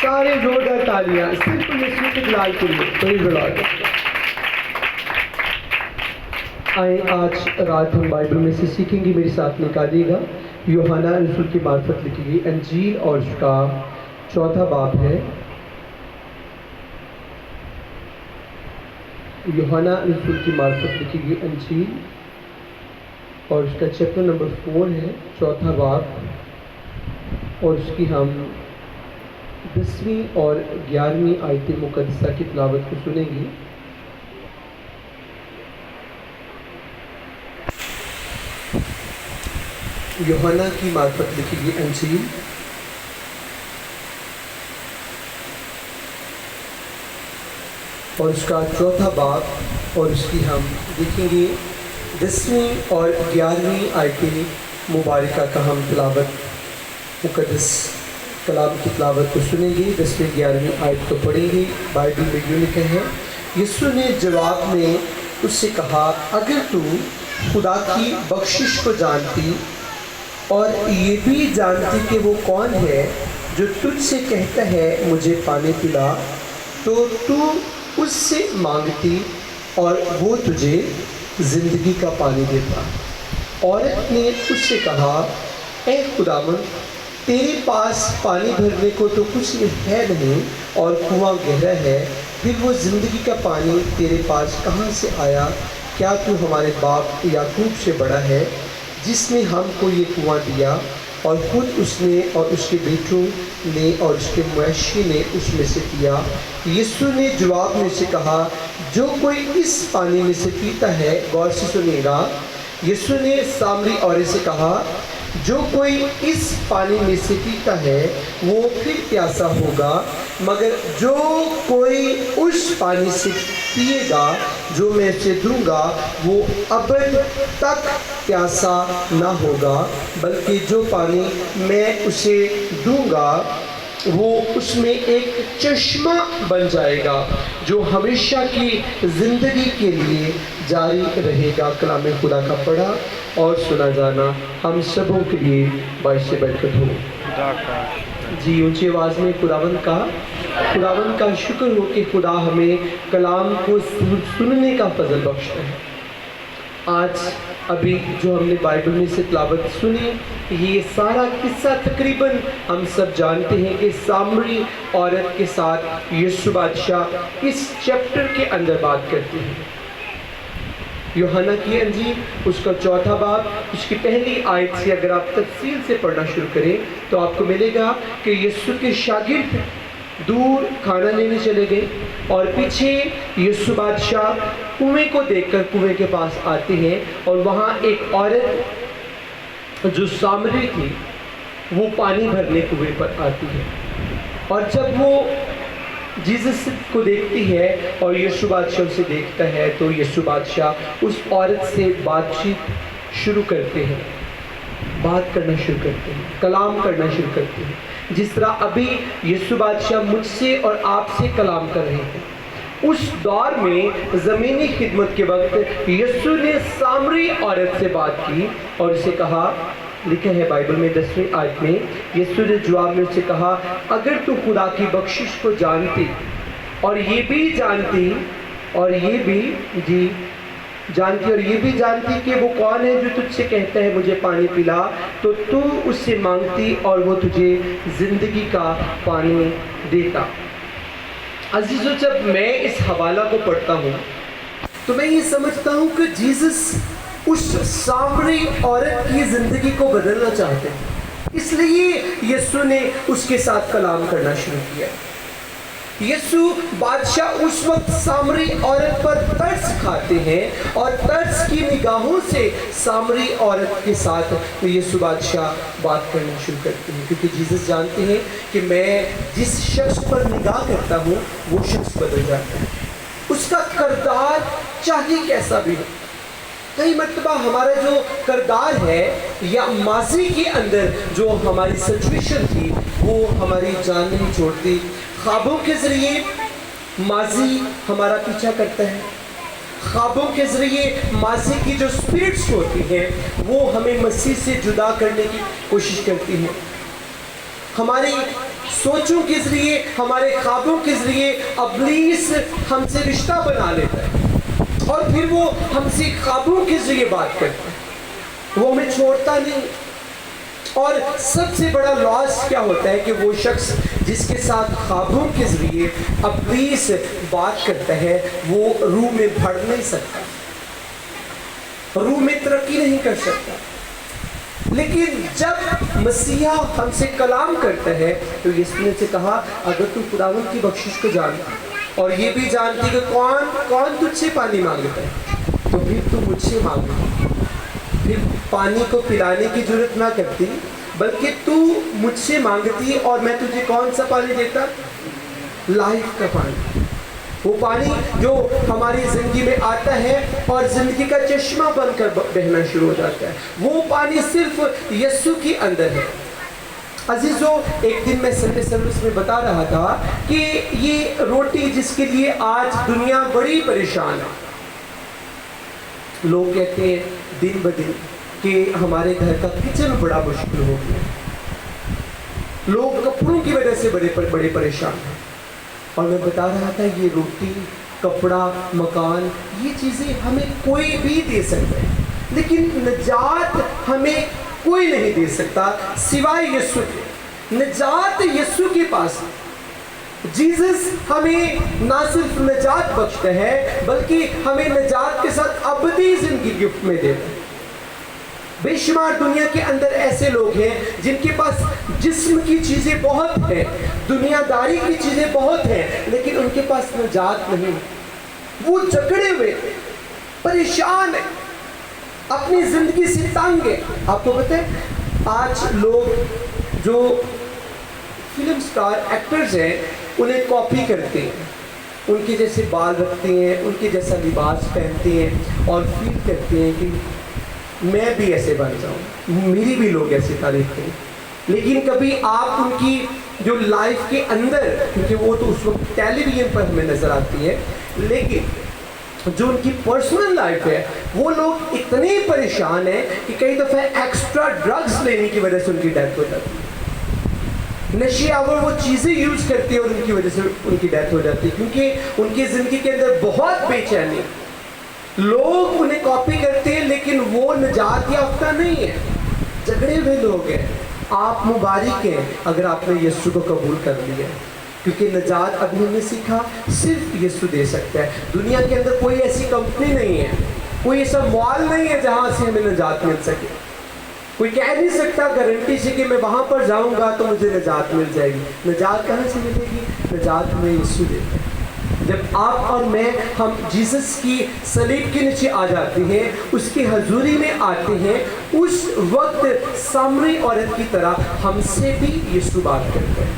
سارے زوردار تالیاں صرف یسوع کے جلال کے لیے. پریز دی لارڈ. آئیں آج رات ہم بائبل میں سے سیکھیں گے. میرے ساتھ نکالیے گا یوحنا رسول کی معرفت لکھی گئی انجیل اور اس کا 4 باب ہے. یوحنا رسول کی معرفت لکھی گئی انجیل اور اس کا چیپٹر نمبر 4 ہے، 4 باب، اور اس کی ہم 10ویں اور 11ویں آیت مقدسہ کی تلاوت کو سنیں گے. یوحنا کی معرفت لکھی گئی انجیل اور اس کا 4 باب، اور اس کی ہم دیکھیں گے 10ویں اور 11ویں آیت مبارکہ کا ہم تلاوت مقدس کلام کی تلاوت کو سنیں گے. 10ویں 11ویں آیت کو پڑھیں گے. بائبل میں یوں لکھا ہے، یسوع نے جواب میں اس سے کہا، اگر تو خدا کی بخشش کو جانتی اور یہ بھی جانتی کہ وہ کون ہے جو تجھ سے کہتا ہے مجھے پانی پلا، تو تو اس سے مانگتی اور وہ تجھے زندگی کا پانی دیتا. عورت نے اس سے کہا، اے خداوند، تیرے پاس پانی بھرنے کو تو کچھ ہے نہیں اور کنواں گہرا ہے، پھر وہ زندگی کا پانی تیرے پاس کہاں سے آیا؟ کیا تو ہمارے باپ یعقوب سے بڑا ہے جس نے ہم کو یہ کنواں دیا اور خود اس نے اور اس کے بیٹوں نے اور اس کے مویشی نے اس میں سے پیا؟ یسوع نے جواب میں سے کہا، جو کوئی اس پانی میں سے پیتا ہے، غور سے سنیے گا، یسوع نے سامری عورت سے کہا، جو کوئی اس پانی میں سے پیتا ہے وہ پھر پیاسا ہوگا، مگر جو کوئی اس پانی سے پیے گا جو میں اسے دوں گا وہ ابد تک پیاسا نہ ہوگا، بلکہ جو پانی میں اسے دوں گا وہ اس میں ایک چشمہ بن جائے گا جو ہمیشہ کی زندگی کے لیے جاری رہے گا. کلام خدا کا پڑھا اور سنا جانا ہم سبوں کے لیے باعث برکت ہو. جی اونچی آواز میں خداوند کا شکر ہو کہ خدا ہمیں کلام کو سننے کا فضل بخشتا ہے. آج ابھی جو ہم نے بائبل میں سے تلاوت سنی، یہ سارا قصہ تقریباً ہم سب جانتے ہیں کہ سامری عورت کے ساتھ یسوع بادشاہ اس چیپٹر کے اندر بات کرتے ہیں. یوحنا کی انجیل اس کا 4 باب، اس کی پہلی آیت سے اگر آپ تفصیل سے پڑھنا شروع کریں تو آپ کو ملے گا کہ یسوع کے شاگرد دور کھانا لینے چلے گئے اور پیچھے یسوع بادشاہ کنویں کو دیکھ کر کنویں کے پاس آتے ہیں، اور وہاں ایک عورت جو سامری تھی وہ پانی بھرنے کنویں پر آتی ہے. اور جب وہ جیزس کو دیکھتی ہے اور یسوع بادشاہ اسے دیکھتا ہے تو یسوع بادشاہ اس عورت سے بات چیت شروع کرتے ہیں، بات کرنا شروع کرتے ہیں، کلام کرنا شروع کرتے ہیں، جس طرح ابھی یسوع بادشاہ مجھ سے اور آپ سے کلام کر رہے ہیں. اس دور میں زمینی خدمت کے وقت یسوع نے سامری عورت سے بات کی اور اسے کہا، لکھا ہے بائبل میں 10ویں آیت میں، یسوع نے جواب میں اسے کہا، اگر تو خدا کی بخشش کو جانتی اور یہ بھی جانتی کہ وہ کون ہے جو تجھ سے کہتا ہے مجھے پانی پلا، تو تو اس سے مانگتی اور وہ تجھے زندگی کا پانی دیتا. عزیزو، جب میں اس حوالہ کو پڑھتا ہوں تو میں یہ سمجھتا ہوں کہ جیزس اس سامری عورت کی زندگی کو بدلنا چاہتے ہیں، اس لیے یسوع نے اس کے ساتھ کلام کرنا شروع کیا. یسوع بادشاہ اس وقت سامری عورت پر ترس کھاتے ہیں اور ترس کی نگاہوں سے سامری عورت کے ساتھ یسوع بادشاہ بات کرنا شروع کرتے ہیں، کیونکہ جیزس جانتے ہیں کہ میں جس شخص پر نگاہ کرتا ہوں وہ شخص بدل جاتا ہے، اس کا کردار چاہے کیسا بھی ہو. کئی مرتبہ ہمارا جو کردار ہے یا ماضی کے اندر جو ہماری سچویشن تھی وہ ہماری جان نہیں چھوڑتی. خوابوں کے ذریعے ماضی ہمارا پیچھا کرتا ہے، خوابوں کے ذریعے ماضی کی جو اسپرٹس ہوتی ہیں وہ ہمیں مسیح سے جدا کرنے کی کوشش کرتی ہیں. ہماری سوچوں کے ذریعے، ہمارے خوابوں کے ذریعے ابلیس ہم سے رشتہ بنا لیتا ہے، اور پھر وہ ہم سے خوابوں کے ذریعے بات کرتا ہے، وہ ہمیں چھوڑتا نہیں۔ اور سب سے بڑا لاس کیا ہوتا ہے کہ وہ شخص جس کے ساتھ خوابوں کے ذریعے ابلیس بات کرتا ہے وہ روح میں بڑھ نہیں سکتا، روح میں ترقی نہیں کر سکتا۔ لیکن جب مسیحا ہم سے کلام کرتا ہے تو یسوع نے سے کہا اگر تو خداوند کی بخشش کو جانتا اور یہ بھی جانتی کہ کون تجھ سے پانی مانگتا ہے تو پھر تو مجھ سے مانگو، پھر پانی کو پلانے کی ضرورت نہ کرتی بلکہ تو مجھ سے مانگتی اور میں تجھے کون سا پانی دیتا؟ لائف کا پانی، وہ پانی جو ہماری زندگی میں آتا ہے اور زندگی کا چشمہ بن کر بہنا شروع ہو جاتا ہے، وہ پانی صرف یسوع کے اندر ہے۔ عزیزو، ایک دن میں سنڈے سروس میں بتا رہا تھا کہ یہ روٹی جس کے لیے آج دنیا بڑی پریشان ہے، لوگ کہتے ہیں دن بدن کہ ہمارے گھر کا کچن بڑا مشکل ہو گیا، لوگ کپڑوں کی وجہ سے بڑے پریشان ہیں، اور میں بتا رہا تھا یہ روٹی، کپڑا، مکان، یہ چیزیں ہمیں کوئی بھی دے سکتا ہے، لیکن نجات ہمیں کوئی نہیں دے سکتا سوائے یسوع کے۔ نجات یسوع کے پاس ہے۔ جیزس ہمیں نہ صرف نجات بخشتا ہے بلکہ ہمیں نجات کے ساتھ ابدی زندگی گفٹ میں دیتا ہے۔ بے شمار دنیا کے اندر ایسے لوگ ہیں جن کے پاس جسم کی چیزیں بہت ہیں، دنیا داری کی چیزیں بہت ہیں، لیکن ان کے پاس نجات نہیں، وہ جکڑے ہوئے پریشان ہیں، اپنی زندگی سے تنگ ہیں۔ آپ کو پتہ ہے آج لوگ جو فلم سٹار ایکٹرز ہیں انہیں کاپی کرتے ہیں، ان کے جیسے بال رکھتے ہیں، ان کے جیسا لباس پہنتے ہیں اور فیل کرتے ہیں کہ میں بھی ایسے بن جاؤں، میری بھی لوگ ایسے تعریف کریں۔ لیکن کبھی آپ ان کی جو لائف کے اندر، کیونکہ وہ تو اس وقت ٹیلی ویژن پر ہمیں نظر آتی ہے، لیکن جو ان کی پرسنل لائف ہے وہ لوگ اتنے پریشان ہیں کہ کئی دفعہ ایکسٹرا ڈرگز لینے کی وجہ سے ان کی ڈیتھ ہو جاتی ہے، نشے آور وہ چیزیں یوز کرتے ہیں اور ان کی وجہ سے ان کی ڈیتھ ہو جاتی ہے، کیونکہ ان کی زندگی کے اندر بہت بے چینی، لوگ انہیں کاپی کرتے ہیں لیکن وہ نجات یافتہ نہیں ہے، جھگڑے ہوئے لوگ ہیں۔ آپ مبارک ہیں اگر آپ نے یسوع کو قبول کر لیا، کیونکہ نجات ابھی ہم نے سیکھا صرف یسوع دے سکتا ہے۔ دنیا کے اندر کوئی ایسی کمپنی نہیں ہے، کوئی ایسا مال نہیں ہے جہاں سے ہمیں نجات مل سکے، کوئی کہہ نہیں سکتا گارنٹی سے کہ میں وہاں پر جاؤں گا تو مجھے نجات مل جائے گی۔ نجات کہاں سے ملے گی؟ نجات ہمیں یسوع دیتا ہے۔ جب آپ اور میں ہم جیزس کی صلیب کے نیچے آ جاتے ہیں، اس کی حضوری میں آتے ہیں، اس وقت سامری عورت کی طرح ہم سے بھی یسوع بات کرتا ہے۔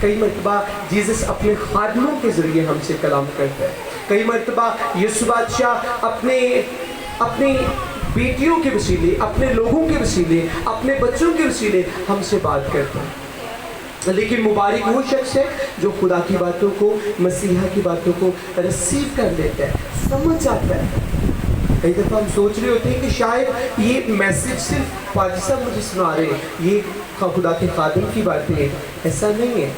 کئی مرتبہ جیزس اپنے خادموں کے ذریعے ہم سے کلام کرتا ہے، کئی مرتبہ یسوع بادشاہ اپنی بیٹیوں کے وسیلے، اپنے لوگوں کے وسیلے، اپنے بچوں کے وسیلے ہم سے بات کرتا ہے۔ لیکن مبارک وہ شخص ہے جو خدا کی باتوں کو، مسیحا کی باتوں کو ریسیو کر لیتا ہے، سمجھ آتا ہے۔ کئی دفعہ ہم سوچ رہے ہوتے ہیں کہ شاید یہ میسج صرف پادری صاحب مجھے سنا رہے ہیں، یہ خدا کے خادم کی باتیں ہیں، ایسا نہیں ہے۔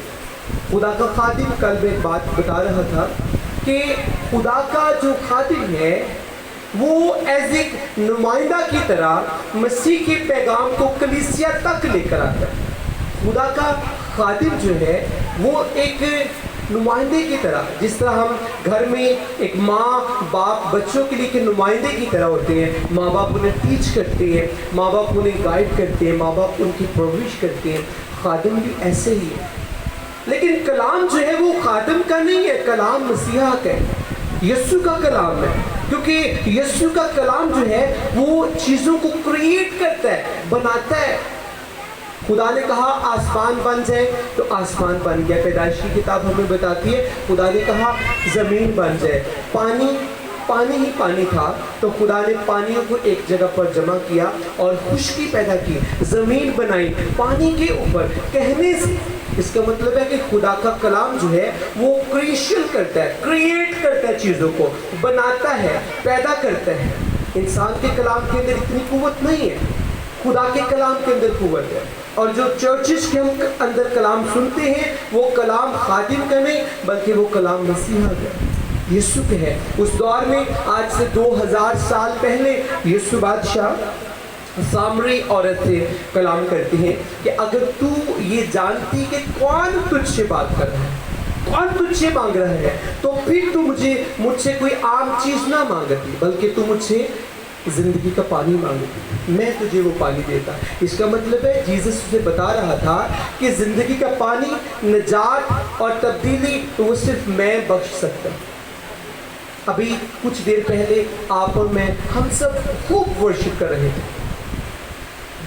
خدا کا خادم، کل میں ایک بات بتا رہا تھا کہ خدا کا جو خادم ہے وہ ایز ایک نمائندہ کی طرح مسیح کے پیغام کو کلیسیا تک لے کر آتا ہے۔ خدا کا خادم جو ہے وہ ایک نمائندے کی طرح، جس طرح ہم گھر میں ایک ماں باپ بچوں کے لیے نمائندے کی طرح ہوتے ہیں، ماں باپ انہیں ٹیچ کرتے ہیں، ماں باپ انہیں گائیڈ کرتے ہیں، ماں باپ ان کی پرورش کرتے ہیں، خادم بھی ایسے ہی ہے۔ لیکن کلام جو ہے وہ خادم کا نہیں ہے، کلام مسیحا کا ہے، یسوع کا کلام ہے، کیونکہ یسوع کا کلام جو ہے وہ چیزوں کو کریٹ کرتا ہے، بناتا ہے۔ خدا نے کہا آسمان بن جائے تو آسمان بن گیا، پیدائش کی کتاب ہمیں بتاتی ہے۔ خدا نے کہا زمین بن جائے، پانی ہی پانی تھا تو خدا نے پانیوں کو ایک جگہ پر جمع کیا اور خشکی پیدا کی، زمین بنائی پانی کے اوپر کہنے سے۔ اس کا مطلب ہے کہ خدا کا کلام جو ہے وہ کریشن کرتا ہے، کریٹ کرتا ہے، چیزوں کو بناتا ہے، پیدا کرتا ہے۔ انسان کے کلام کے اندر اتنی قوت نہیں ہے، خدا کے کلام کے اندر قوت ہے۔ اور جو چرچز کے ہم اندر کلام سنتے ہیں وہ کلام خادم کا نہیں بلکہ وہ کلام مسیحا کا، یسوع کا ہے۔ اس دور میں آج سے 2000 سال پہلے یسوع بادشاہ سامری عورت سے کلام کرتے ہیں کہ اگر تو یہ جانتی کہ کون تجھ سے بات کر رہا ہے، کون تجھ سے مانگ رہا ہے، تو پھر تو مجھ سے کوئی عام چیز نہ مانگتی بلکہ تو مجھ سے زندگی کا پانی مانگتی، میں تجھے وہ پانی دیتا۔ اس کا مطلب ہے جیسس اسے بتا رہا تھا کہ زندگی کا پانی، نجات اور تبدیلی تو وہ صرف میں بخش سکتا۔ ابھی کچھ دیر پہلے آپ اور میں ہم سب خوب ورشپ کر رہے تھے۔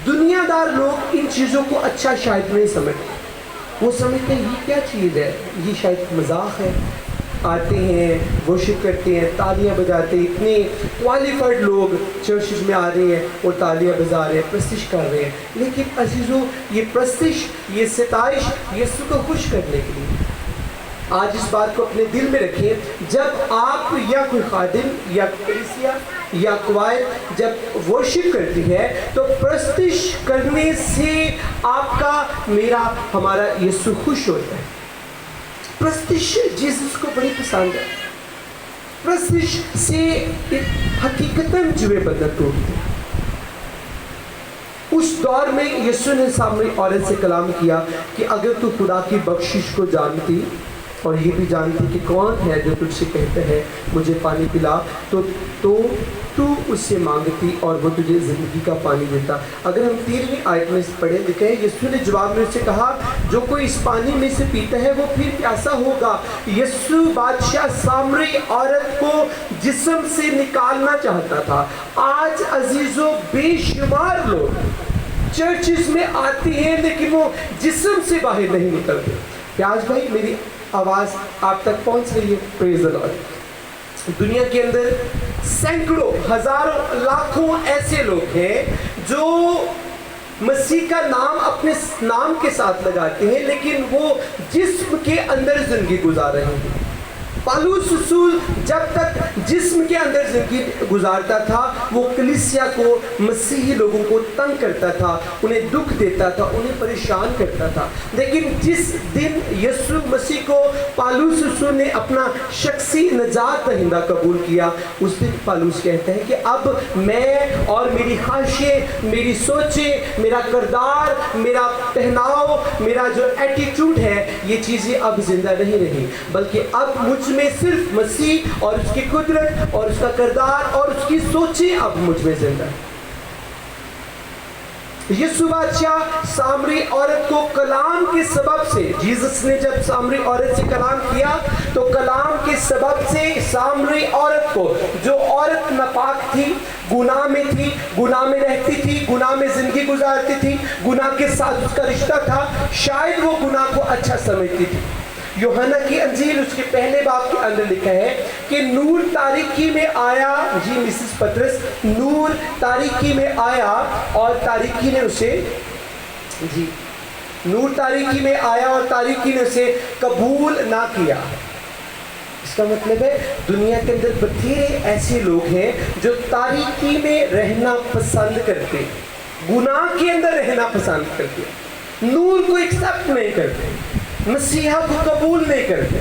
دنیا دار لوگ ان چیزوں کو اچھا شاید نہیں سمجھتے، وہ سمجھتے ہیں یہ کیا چیز ہے، یہ شاید مذاق ہے۔ آتے ہیں، ورشپ کرتے ہیں، تالیاں بجاتے ہیں، اتنے کوالیفائڈ لوگ چرچز میں آ رہے ہیں اور تالیاں بجا رہے ہیں، پرستش کر رہے ہیں۔ لیکن عزیزو، یہ پرستش، یہ ستائش یسوع کو خوش کرنے کے لیے۔ آج اس بات کو اپنے دل میں رکھیں، جب آپ یا کوئی خادم یا کلیسیا یا کوائر جب ورشپ کرتی ہے تو پرستش کرنے سے آپ کا، میرا، ہمارا یسوع خوش ہوتا ہے۔ پرستش جیسس کو بڑی پسند ہے۔ پرستش سے حقیقتاً جوے بدن ٹوٹتے ہیں۔ اس دور میں یسوع نے سامری عورت سے کلام کیا کہ اگر تو خدا کی بخشش کو جانتی اور یہ بھی جانتی کہ کون ہے جو تجھ سے کہتا ہے مجھے پانی پلا، تو اس سے مانگتی اور وہ تجھے زندگی کا پانی دیتا۔ اگر ہم 13ویں آیت میں پڑھیں لکھا ہے، یسوع نے جواب میں اسے کہا جو کوئی اس پانی میں سے پیتا ہے وہ پھر پیاسا ہوگا۔ یسوع بادشاہ سامری عورت کو جسم سے نکالنا چاہتا تھا۔ آج عزیزو، بے شمار لوگ چرچز میں آتے ہیں لیکن وہ جسم سے باہر نہیں نکلتے۔ پیاز بھائی، میری آواز آپ تک پہنچ رہی ہے؟ پریز دی لارڈ۔ دنیا کے اندر سینکڑوں، ہزاروں، لاکھوں ایسے لوگ ہیں جو مسیح کا نام اپنے نام کے ساتھ لگاتے ہیں لیکن وہ جسم کے اندر زندگی گزار رہے ہیں۔ پالوس رسول جب تک جسم کے اندر زندگی گزارتا تھا وہ کلیسیا کو، مسیحی لوگوں کو تنگ کرتا تھا، انہیں دکھ دیتا تھا، انہیں پریشان کرتا تھا۔ لیکن جس دن یسوع مسیح کو پالوس رسول نے اپنا شخصی نجات دہندہ قبول کیا، اس دن پالوس کہتا ہے کہ اب میں اور میری خواہشیں، میری سوچیں، میرا کردار، میرا پہناؤ، میرا جو ایٹیٹیوڈ ہے، یہ چیزیں اب زندہ نہیں رہی، بلکہ اب مجھ میں صرف مسیح اور اس کی قدرت اور اس کا کردار اور اس کی سوچیں اب مجھ میں زندہ ہے۔ یسوع بادشاہ سامری عورت کو کلام کے سبب سے، جیسس نے جب سامری عورت سے کلام کیا تو کلام کے سبب سے سامری عورت کو، جو عورت ناپاک تھی، گناہ میں تھی، گناہ میں رہتی تھی، گناہ میں زندگی گزارتی تھی، گناہ کے ساتھ اس کا رشتہ تھا، شاید وہ گناہ کو اچھا سمجھتی تھی۔ یوحنا کی انجیل اس کے پہلے باب کے اندر لکھا ہے کہ نور تاریکی میں آیا، جی مسز پطرس، نور تاریکی میں آیا اور تاریکی نے اسے، جی نور تاریکی میں آیا اور تاریکی نے اسے قبول نہ کیا۔ اس کا مطلب ہے دنیا کے اندر بتھیرے ایسے لوگ ہیں جو تاریکی میں رہنا پسند کرتے، گناہ کے اندر رہنا پسند کرتے، نور کو ایکسپٹ نہیں کرتے، مسیحا کو قبول نہیں کرتے۔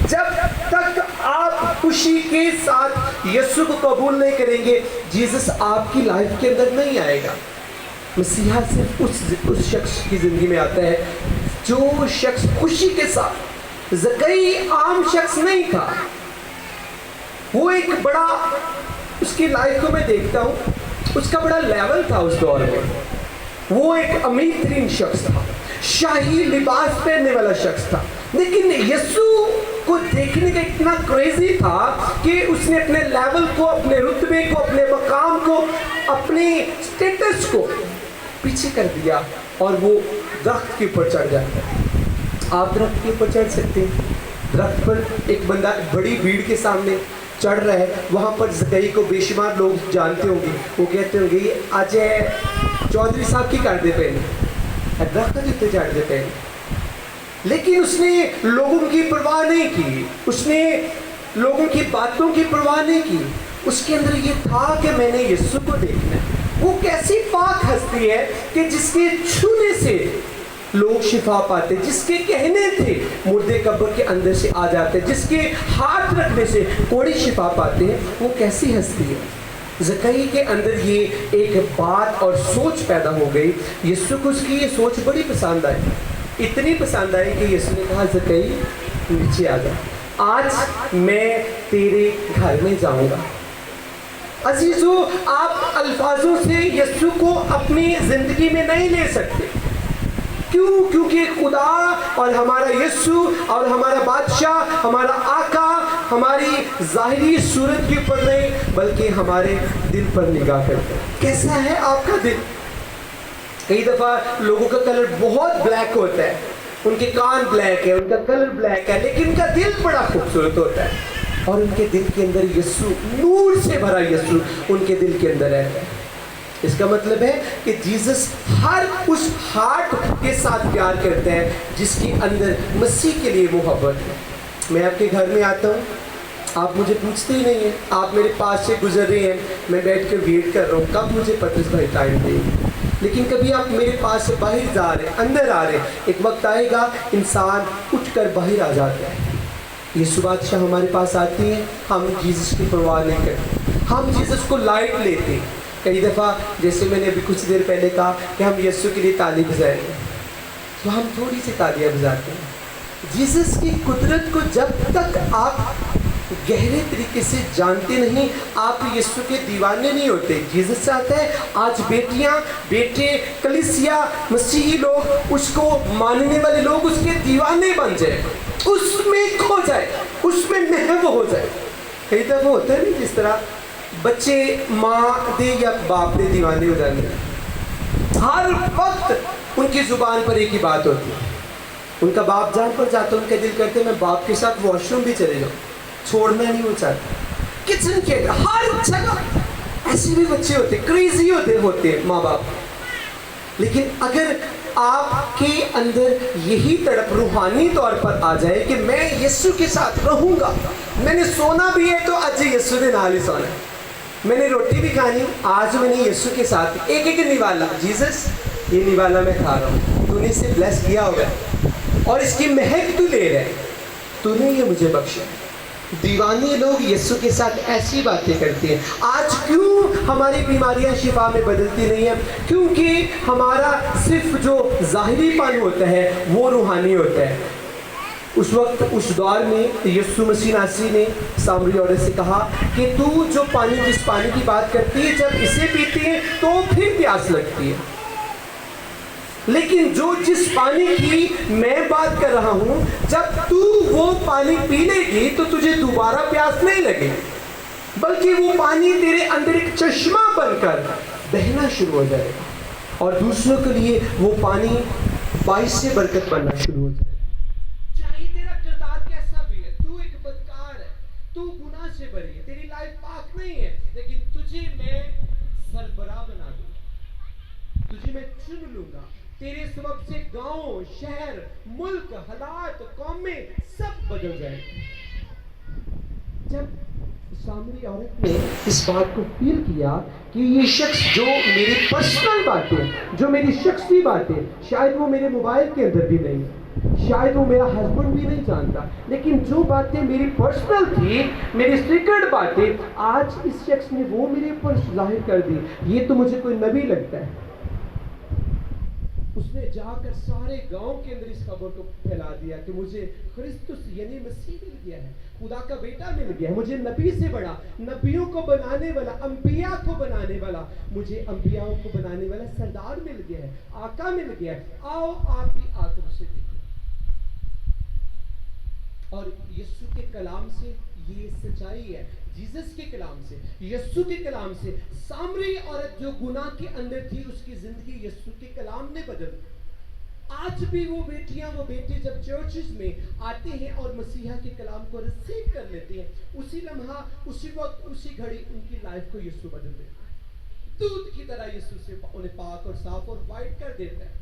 جب تک آپ خوشی کے ساتھ یسوع کو قبول نہیں کریں گے، جیسس آپ کی لائف کے اندر نہیں آئے گا۔ مسیحا صرف اس شخص کی زندگی میں آتا ہے جو شخص خوشی کے ساتھ، زکئی عام شخص نہیں تھا، وہ ایک بڑا، اس کی لائف کو میں دیکھتا ہوں، اس کا بڑا لیول تھا اس دور میں، وہ ایک امیر ترین شخص تھا، شاہی لباس پہننے والا شخص تھا، لیکن یسوع کو دیکھنے کا اتنا کریزی تھا کہ اس نے اپنے لیول کو، اپنے رتبے کو، اپنے مقام کو، اپنے سٹیٹس کو پیچھے کر دیا اور وہ درخت کے اوپر چڑھ جاتا ہے۔ آپ درخت کے اوپر چڑھ سکتے ہیں؟ درخت پر ایک بندہ بڑی بھیڑ کے سامنے چڑھ رہا ہے، وہاں پر زکئی کو بے شمار لوگ جانتے ہوں گے، وہ کہتے ہوں گے یہ آج چودھری صاحب کی کر دے پہلے درخت جتنے چڑھ دیتے ہیں، لیکن اس نے لوگوں کی پرواہ نہیں کی، اس نے لوگوں کی باتوں کی پرواہ نہیں کی، اس کے اندر یہ تھا کہ میں نے یسوع کو دیکھنا ہے، وہ کیسی پاک ہستی ہے کہ جس کے چھونے سے لوگ شفا پاتے, جس کے کہنے تھے مردے قبر کے اندر سے آ جاتے, جس کے ہاتھ رکھنے سے کوڑی شفا پاتے ہیں. وہ کیسی ہستی ہے. زکئی کے اندر یہ ایک بات اور سوچ پیدا ہو گئی. یسوع کو اس کی یہ سوچ بڑی پسند آئی, اتنی پسند آئی کہ یسوع نے کہا زکئی نیچے آ جا, آج میں تیرے گھر میں جاؤں گا. عزیزو, آپ الفاظوں سے یسوع کو اپنی زندگی میں نہیں لے سکتے. کیوں؟ کیونکہ خدا اور ہمارا یسوع اور ہمارا بادشاہ, ہمارا آقا ہماری ظاہری صورت کے اوپر نہیں بلکہ ہمارے دل پر نگاہ کرتا ہے. کیسا ہے آپ کا دل؟ کئی دفعہ لوگوں کا کلر بہت بلیک ہوتا ہے, ان کے کان بلیک ہے, ان کا کلر بلیک ہے, لیکن ان کا دل بڑا خوبصورت ہوتا ہے, اور ان کے دل کے اندر یسوع, نور سے بھرا یسوع ان کے دل کے اندر رہتا ہے. اس کا مطلب ہے کہ جیزس ہر اس ہارٹ کے ساتھ پیار کرتے ہیں جس کے اندر مسیح کے لیے محبت ہے. میں آپ کے گھر میں آتا ہوں, آپ مجھے پوچھتے ہی نہیں ہیں, آپ میرے پاس سے گزر رہے ہیں, میں بیٹھ کر ویٹ کر رہا ہوں کب مجھے پطرس بھائی ٹائم دیں گے. لیکن کبھی آپ میرے پاس سے باہر جا رہے ہیں, اندر آ رہے ہیں, ایک وقت آئے گا انسان اٹھ کر باہر آ جاتا ہے. یسوع بادشاہ ہمارے پاس آتی ہیں, ہم جیزس کی پرواہ نہیں کرتے, ہم جیزس کو لائٹ لیتے. کئی دفعہ جیسے میں نے ابھی کچھ دیر پہلے کہا کہ ہم یسوع کے لیے تالی بجائیں گے, تو ہم تھوڑی سی تالیاں بجاتے ہیں. جیزس کی قدرت کو جب تک آپ گہرے طریقے سے جانتے نہیں, آپ یسوع کے دیوانے نہیں ہوتے. جیزس چاہتا ہے آج بیٹیاں, بیٹے, کلیسیا, مسیحی لوگ, اس کو ماننے والے لوگ اس کے دیوانے بن جائیں, اس میں کھو جائے, اس میں محو ہو جائے. کئی دفعہ ہوتا ہے نہیں جس طرح بچے ماں دے یا باپ دے دیوانے ہو جانے, ہر وقت ان کی زبان پر ایک ہی بات ہوتی ہے, ان کا باپ جان پر جاتا, ان کا دل کرتے ہیں میں باپ کے ساتھ واش روم بھی چلے جاؤں, چھوڑنا نہیں وہ چاہتا. کچن کے ہر جگہ ایسے بھی بچے ہوتے, کریزی ہوتے ہیں ماں باپ. لیکن اگر آپ کے اندر یہی تڑپ روحانی طور پر آ جائے کہ میں یسوع کے ساتھ رہوں گا, میں نے سونا بھی ہے تو آج یسوع کے نال ہی سونا ہے, میں نے روٹی بھی کھانی آج میں نے یسوع کے ساتھ ایک ایک نوالا, جیزس یہ نوالا میں کھا رہا ہوں, تو نے اسے بلیس کیا ہوگا اور اس کی مہک تو لے رہے, تو نے یہ مجھے بخشا. دیوانے لوگ یسوع کے ساتھ ایسی باتیں کرتے ہیں. آج کیوں ہماری بیماریاں شفا میں بدلتی نہیں ہیں؟ کیونکہ ہمارا صرف جو ظاہری پن ہوتا ہے وہ روحانی ہوتا ہے. اس وقت اس دور میں یسوع مسیح ناصری نے سامری عورت سے کہا کہ تو جو پانی, جس پانی کی بات کرتی ہے, جب اسے پیتی ہے تو پھر پیاس لگتی ہے, لیکن جو جس پانی کی میں بات کر رہا ہوں, جب تو وہ پانی پی لے گی تو تجھے دوبارہ پیاس نہیں لگے, بلکہ وہ پانی تیرے اندر ایک چشمہ بن کر بہنا شروع ہو جائے گا, اور دوسروں کے لیے وہ پانی باعث سے برکت بننا شروع ہو جائے گا. چاہے تیرا کردار کیسا بھی ہے, تو ایک بدکار ہے, تو گناہ سے بری ہے, تیری لائف پاک نہیں ہے, لیکن تجھے میں سربراہ بنا دوں گا, تجھے میں چن لوں گا. تیرے سبب سے گاؤں, شہر, ملک, حالات, قومیں سب بدل جائیں. جب سامری عورت نے اس بات کو فیل کیا کہ یہ شخص جو میری پرسنل باتیں, جو میری شخصی باتیں, شاید وہ میرے موبائل کے اندر بھی نہیں, شاید وہ میرا ہسبینڈ بھی نہیں جانتا, لیکن جو باتیں میری پرسنل تھی, میری سیکرٹ باتیں, آج اس شخص نے وہ میرے اوپر ظاہر کر دی, یہ تو مجھے کوئی نبی لگتا ہے. اس نے جا کر سارے گاؤں کے اندر اس خبر کو پھیلا دیا کہ مجھے خرسطس یعنی مسیح مل گیا ہے, خدا کا بیٹا مل گیا ہے, مجھے نبی سے بڑا, نبیوں کو بنانے والا, انبیاء کو بنانے والا, مجھے انبیاء کو بنانے والا سردار مل گیا ہے, آقا مل گیا ہے. آؤ آپ بھی آ کر اسے دیکھو. اور یسوع کے کلام سے یہ سچائی ہے, جیزس کے کلام سے, یسوع کے کلام سے سامری عورت جو گناہ کے اندر تھی, اس کی زندگی یسوع کے کلام نے بدل. آج بھی وہ بیٹیاں, وہ بیٹے جب چرچز میں آتے ہیں اور مسیحا کے کلام کو ریسیو کر لیتے ہیں, اسی لمحہ, اسی وقت, اسی گھڑی ان کی لائف کو یسوع بدل دیتا ہے. دودھ کی طرح یسوع سے انہیں پاک اور صاف اور وائٹ کر دیتا ہے.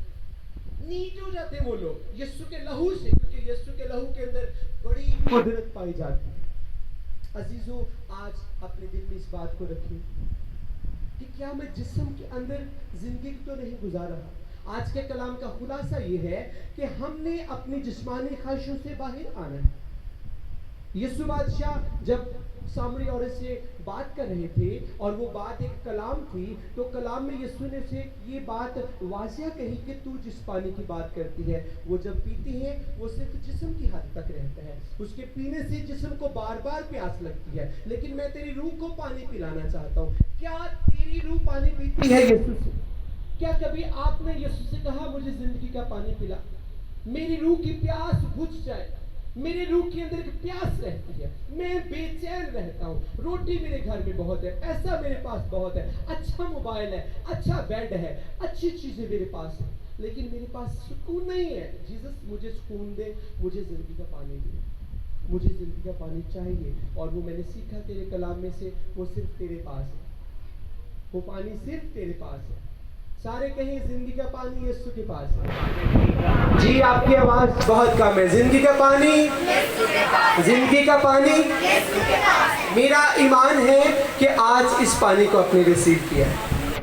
نیٹ ہو جاتے ہیں وہ لوگ یسوع کے لہو سے, کیونکہ یسوع کے لہو کے اندر بڑی قدرت پائی جاتی ہے. عزیزو, آج اپنے دل میں اس بات کو رکھیں کہ کیا میں جسم کے اندر زندگی تو نہیں گزار رہا؟ آج کے کلام کا خلاصہ یہ ہے کہ ہم نے اپنی جسمانی خواہشوں سے باہر آنا ہے۔ یسوع بادشاہ جب سامری عورت سے بات کر رہے تھے اور وہ بات ایک کلام تھی، تو کلام میں یسوع نے اسے یہ بات واضح کہی کہ تو جس پانی کی بات کرتی ہے وہ جب پیتی ہے وہ صرف جسم کی حد تک رہتا ہے، اس کے پینے سے جسم کو بار بار پیاس لگتی ہے، لیکن میں تیری روح کو پانی پلانا چاہتا ہوں۔ کیا تیری روح پانی پیتی ہے یسوع سے؟ کیا کبھی آپ نے یسوع سے کہا مجھے زندگی کا پانی پلا، میری روح کی پیاس بجھ جائے؟ میرے روح کے اندر ایک پیاس رہتی ہے، میں بے چین رہتا ہوں، روٹی میرے گھر میں بہت ہے، پیسہ میرے پاس بہت ہے، اچھا موبائل ہے، اچھا بیڈ ہے، اچھی چیزیں میرے پاس ہیں، لیکن میرے پاس سکون نہیں ہے۔ جیسس مجھے سکون دے، مجھے زندگی کا پانی دے، مجھے زندگی کا پانی چاہیے، اور وہ میں نے سیکھا تیرے کلام میں سے، وہ صرف تیرے پاس ہے، وہ پانی صرف تیرے پاس ہے۔ سارے کہیں زندگی کا پانی یسوع کے پاس ہے۔ جی آپ کی آواز بہت کم ہے۔ زندگی کا پانی، زندگی کا پانی میرا ایمان ہے کہ آج اس پانی کو آپ نے ریسیو کیا ہے۔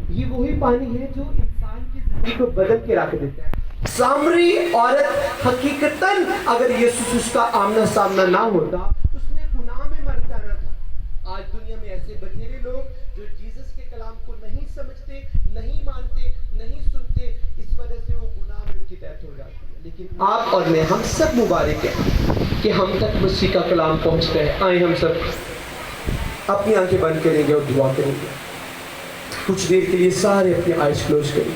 یہ وہی پانی ہے جو انسان کی زندگی کو بدل کے رکھ دیتا ہے۔ سامری عورت حقیقتاً اگر یسوع سے اس کا آمنا سامنا نہ ہوتا تو اس نے گناہ میں مر جانا تھا۔ آج دنیا میں ایسے بتھیرے لوگ جو جیسس کے کلام کو نہیں سمجھتے، نہیں مانتے، نہیں سنتے، اس وجہ سے وہ گناہ میں ان کی ڈیتھ ہو جاتی ہے۔ لیکن آپ اور میں، ہم سب مبارک ہیں کہ ہم تک مسیح کا کلام پہنچتا ہے۔ آئیں ہم سب اپنی آنکھیں بند کریں گے اور دعا کریں گے۔ کچھ دیر کے لیے سارے اپنی آئیز کلوز کریں۔